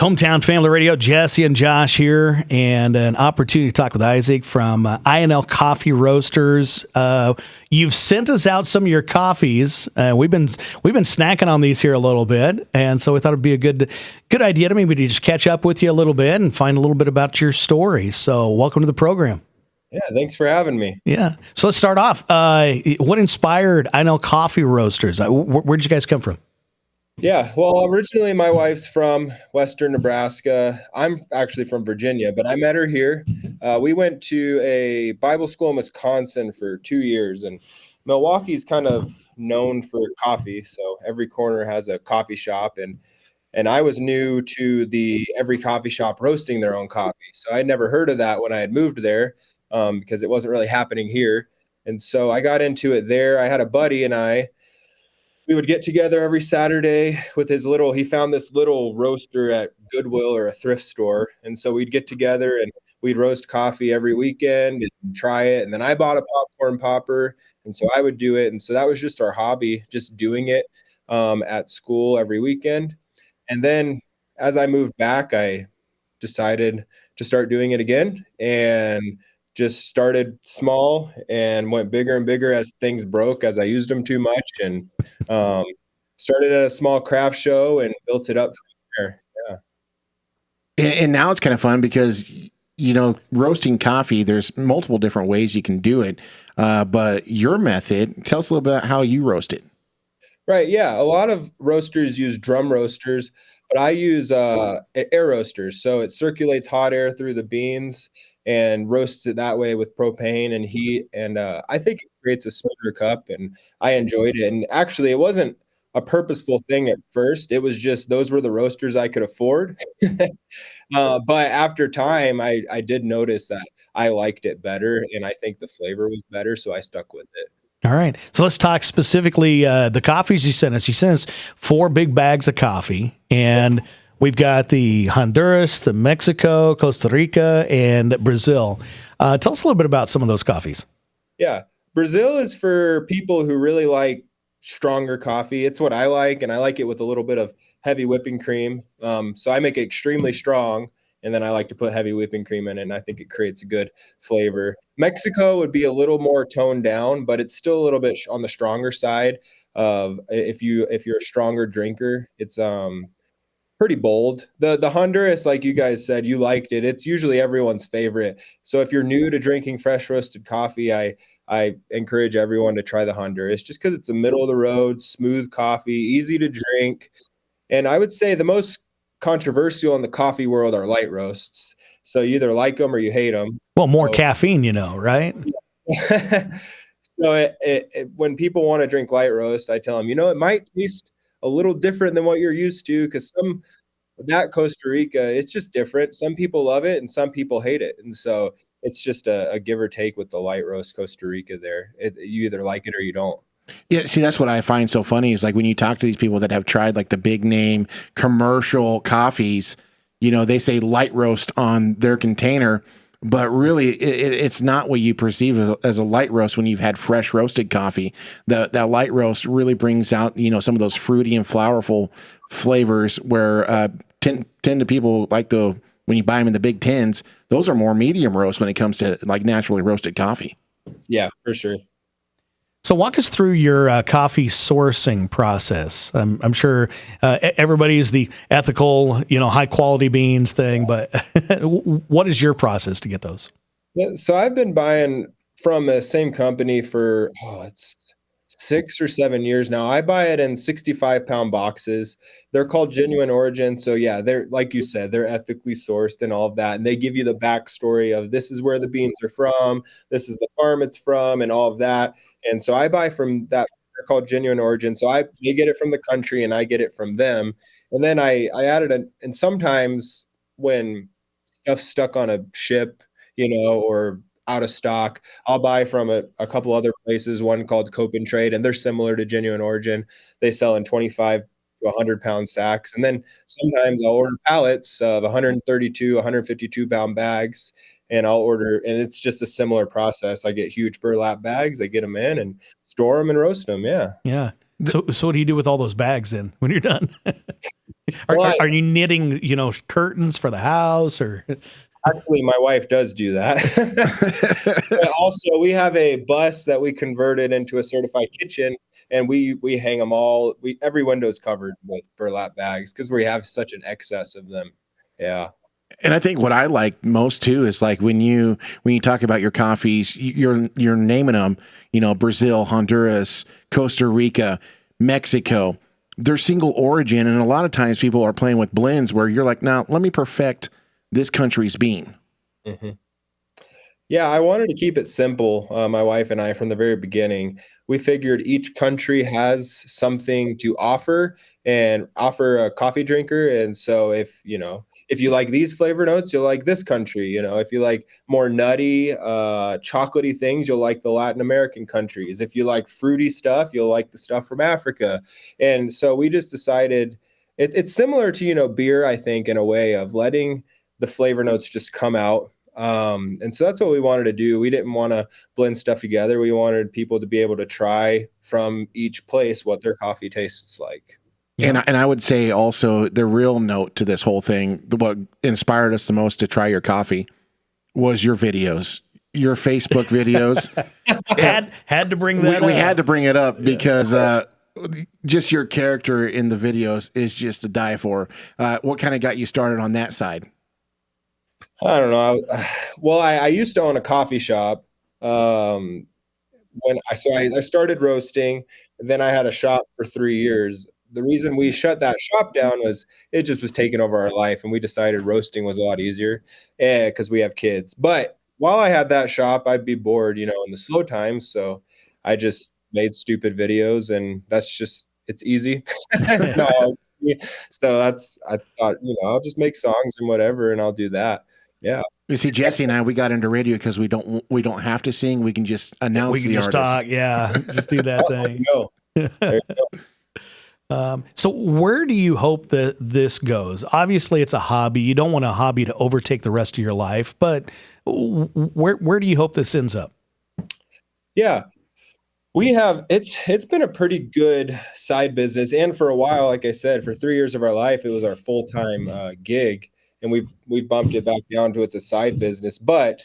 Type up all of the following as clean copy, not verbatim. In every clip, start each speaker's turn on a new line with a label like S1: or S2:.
S1: Hometown Family Radio, Jesse and Josh here, and an opportunity to talk with Isaac from I&L Coffee Roasters. You've sent us out some of your coffees. We've been snacking on these here a little bit, and so we thought it'd be a good idea to maybe just catch up with you a little bit and find a little bit about your story. So, welcome to the program.
S2: Yeah, thanks for having me.
S1: Yeah. So let's start off. What inspired I&L Coffee Roasters? Where did you guys come from?
S2: Yeah, well, originally my wife's from Western Nebraska. I'm actually from Virginia, but I met her here. We went to a Bible school in Wisconsin for 2 years, and Milwaukee's kind of known for coffee. So every corner has a coffee shop, and I was new to every coffee shop roasting their own coffee. So I'd never heard of that when I had moved there because it wasn't really happening here. And so I got into it there. I had a buddy and we would get together every Saturday with he found this little roaster at Goodwill or a thrift store. And so we'd get together and we'd roast coffee every weekend and try it. And then I bought a popcorn popper. And so I would do it. And so that was just our hobby, just doing it at school every weekend. And then as I moved back, I decided to start doing it again and just started small and went bigger and bigger as things broke, as I used them too much, and started at a small craft show and built it up from there.
S3: Yeah. And now it's kind of fun because, roasting coffee, there's multiple different ways you can do it. But your method, tell us a little bit about how you roast it.
S2: Right. Yeah. A lot of roasters use drum roasters, but I use air roasters. So it circulates hot air through the beans and roasts it that way with propane and heat. And I think it creates a smoother cup, and I enjoyed it. And actually, it wasn't a purposeful thing at first. It was just those were the roasters I could afford. But after time, I did notice that I liked it better, and I think the flavor was better, so I stuck with it.
S1: All right. So let's talk specifically the coffees you sent us. You sent us 4 big bags of coffee, and we've got the Honduras, the Mexico, Costa Rica, and Brazil. Tell us a little bit about some of those coffees.
S2: Yeah. Brazil is for people who really like stronger coffee. It's what I like, and I like it with a little bit of heavy whipping cream. So I make it extremely strong, and then I like to put heavy whipping cream in it, and I think it creates a good flavor. Mexico would be a little more toned down, but it's still a little bit on the stronger side of if you're a stronger drinker. It's pretty bold. The Honduras, like you guys said, you liked it. It's usually everyone's favorite. So if you're new to drinking fresh roasted coffee, I encourage everyone to try the Honduras just because it's a middle of the road, smooth coffee, easy to drink. And I would say the most controversial in the coffee world are light roasts. So you either like them or you hate them.
S1: Well, more caffeine, right?
S2: So when people want to drink light roast, I tell them, it might taste a little different than what you're used to, because that Costa Rica, it's just different. Some people love it and some people hate it. And so it's just a give or take with the light roast Costa Rica there. You either like it or you don't.
S3: Yeah, see, that's what I find so funny is like when you talk to these people that have tried like the big name commercial coffees, they say light roast on their container, but really it's not what you perceive as a light roast when you've had fresh roasted coffee. That light roast really brings out, some of those fruity and flowerful flavors where tend to people like when you buy them in the big tins, those are more medium roast when it comes to like naturally roasted coffee.
S2: Yeah, for sure.
S1: So walk us through your coffee sourcing process. I'm sure everybody is the ethical, high quality beans thing, but what is your process to get those?
S2: Yeah, so I've been buying from the same company for, it's 6 or 7 years now. I buy it in 65-pound boxes. They're called Genuine Origin. So yeah, they're, like you said, they're ethically sourced and all of that. And they give you the backstory of this is where the beans are from, this is the farm it's from, and all of that. And so I buy from that. They're called Genuine Origin. So they get it from the country and I get it from them. And then I added and sometimes when stuff's stuck on a ship, or out of stock, I'll buy from a couple other places, one called Cope and Trade, and they're similar to Genuine Origin. They sell in 25 to 100-pound sacks. And then sometimes I'll order pallets of 132, 152-pound bags, and and it's just a similar process. I get huge burlap bags, I get them in and store them and roast them. Yeah.
S1: Yeah. So what do you do with all those bags then when you're done?
S2: Well,
S1: Are you knitting, curtains for the house or?
S2: actually, my wife does do that. But also, we have a bus that we converted into a certified kitchen, and we hang them all. Every window is covered with burlap bags because we have such an excess of them. Yeah.
S3: And I think what I like most too is like when you talk about your coffees, you're naming them, Brazil, Honduras, Costa Rica, Mexico. They're single origin, and a lot of times people are playing with blends where you're like, now let me perfect this country's bean.
S2: Mm-hmm. Yeah, I wanted to keep it simple. My wife and I, from the very beginning, we figured each country has something to offer and offer a coffee drinker. And so if you like these flavor notes, you'll like this country. If you like more nutty, chocolatey things, you'll like the Latin American countries. If you like fruity stuff, you'll like the stuff from Africa. And so we just decided it's similar to, beer, I think, in a way of letting the flavor notes just come out. And so that's what we wanted to do. We didn't want to blend stuff together. We wanted people to be able to try from each place what their coffee tastes like.
S3: Yeah. And I would say also the real note to this whole thing, what inspired us the most to try your coffee was your videos, your Facebook videos.
S1: had to bring that up.
S3: We had to bring it up because just your character in the videos is just to die for. What kind of got you started on that side?
S2: I don't know. I used to own a coffee shop. I started roasting, and then I had a shop for 3 years. The reason we shut that shop down was it just was taking over our life, and we decided roasting was a lot easier, because we have kids. But while I had that shop, I'd be bored, in the slow times. So I just made stupid videos, and it's easy. It's not hard. So I thought, I'll just make songs and whatever, and I'll do that. Yeah.
S3: You see, Jesse and I, we got into radio because we don't have to sing. We can just announce.
S1: We can just talk. Yeah, just do that thing.
S2: There you go.
S1: So where do you hope that this goes? Obviously, it's a hobby. You don't want a hobby to overtake the rest of your life. But where do you hope this ends up?
S2: Yeah. It's been a pretty good side business, and for a while, like I said, for 3 years of our life, it was our full-time gig, and we've bumped it back down to it's a side business. But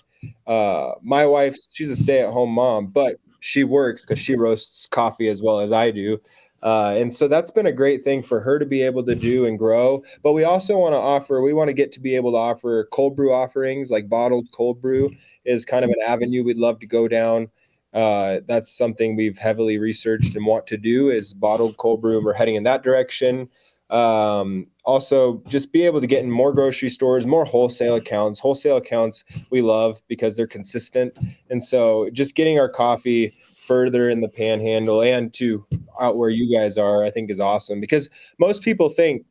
S2: my wife, she's a stay-at-home mom, but she works because she roasts coffee as well as I do, and so that's been a great thing for her to be able to do and grow. But we also want to get to be able to offer cold brew offerings, like bottled cold brew is kind of an avenue we'd love to go down. That's something we've heavily researched and want to do is bottled cold brew, and we're heading in that direction. Also just be able to get in more grocery stores, more wholesale accounts we love because they're consistent. And so just getting our coffee further in the panhandle and to out where you guys are, I think is awesome, because most people think,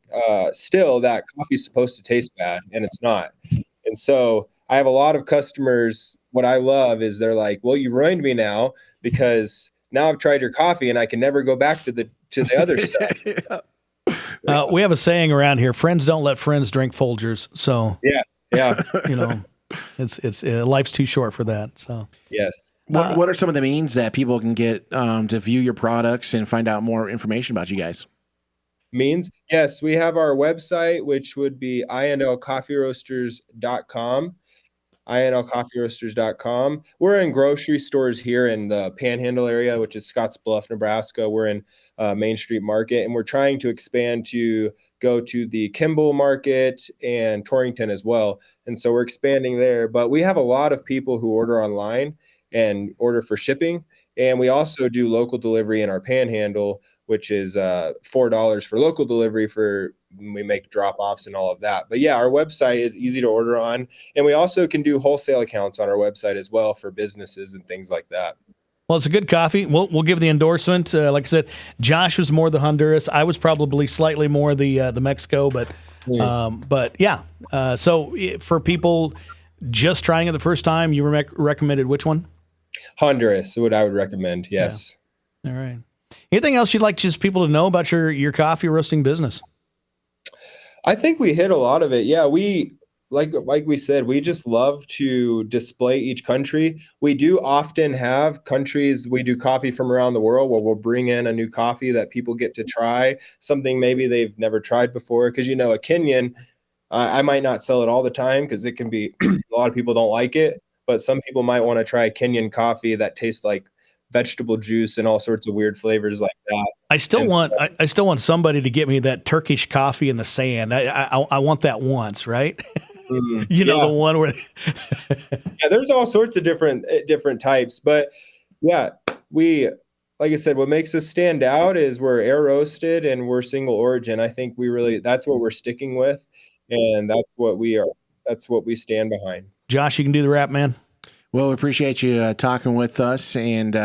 S2: still that coffee is supposed to taste bad, and it's not. And so I have a lot of customers. What I love is they're like, well, you ruined me now, because now I've tried your coffee and I can never go back to the other stuff.
S1: We have a saying around here: friends don't let friends drink Folgers. So
S2: yeah,
S1: it's life's too short for that. So
S2: yes.
S3: What are some of the means that people can get to view your products and find out more information about you guys?
S2: Means? Yes, we have our website, which would be I&L coffeeroasters.com. We're in grocery stores here in the Panhandle area, which is Scottsbluff, Nebraska. We're in Main Street Market, and we're trying to expand to go to the Kimball Market and Torrington as well. And so we're expanding there. But we have a lot of people who order online and order for shipping. And we also do local delivery in our Panhandle, which is $4 for local delivery for when we make drop-offs and all of that. But yeah, our website is easy to order on. And we also can do wholesale accounts on our website as well for businesses and things like that.
S1: Well, it's a good coffee. We'll give the endorsement. Like I said, Josh was more the Honduras. I was probably slightly more the Mexico, but yeah. So for people just trying it the first time, you recommended which one?
S2: Honduras, what I would recommend. Yes.
S1: Yeah. All right. Anything else you'd like just people to know about your coffee roasting business?
S2: I think we hit a lot of it. Yeah, like we said, we just love to display each country. We do often have countries, we do coffee from around the world where we'll bring in a new coffee that people get to try, something maybe they've never tried before. Because, a Kenyan, I might not sell it all the time because it can be, a lot of people don't like it, but some people might want to try a Kenyan coffee that tastes like vegetable juice and all sorts of weird flavors like that.
S1: I still want somebody to get me that Turkish coffee in the sand. I want that once, right?
S2: Yeah.
S1: The one where
S2: Yeah, there's all sorts of different types, but yeah, like I said, what makes us stand out is we're air roasted and we're single origin. I think that's what we're sticking with, and that's what we stand behind.
S1: Josh, you can do the wrap, man.
S3: Well, appreciate you talking with us, and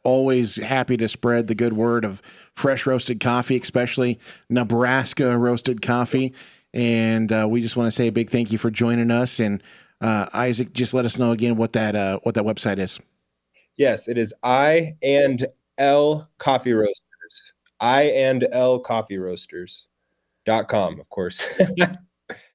S3: always happy to spread the good word of fresh roasted coffee, especially Nebraska roasted coffee. And we just want to say a big thank you for joining us. And Isaac, just let us know again what that website is.
S2: Yes, it is I&L Coffee Roasters. I&L Coffee Roasters.com, of course.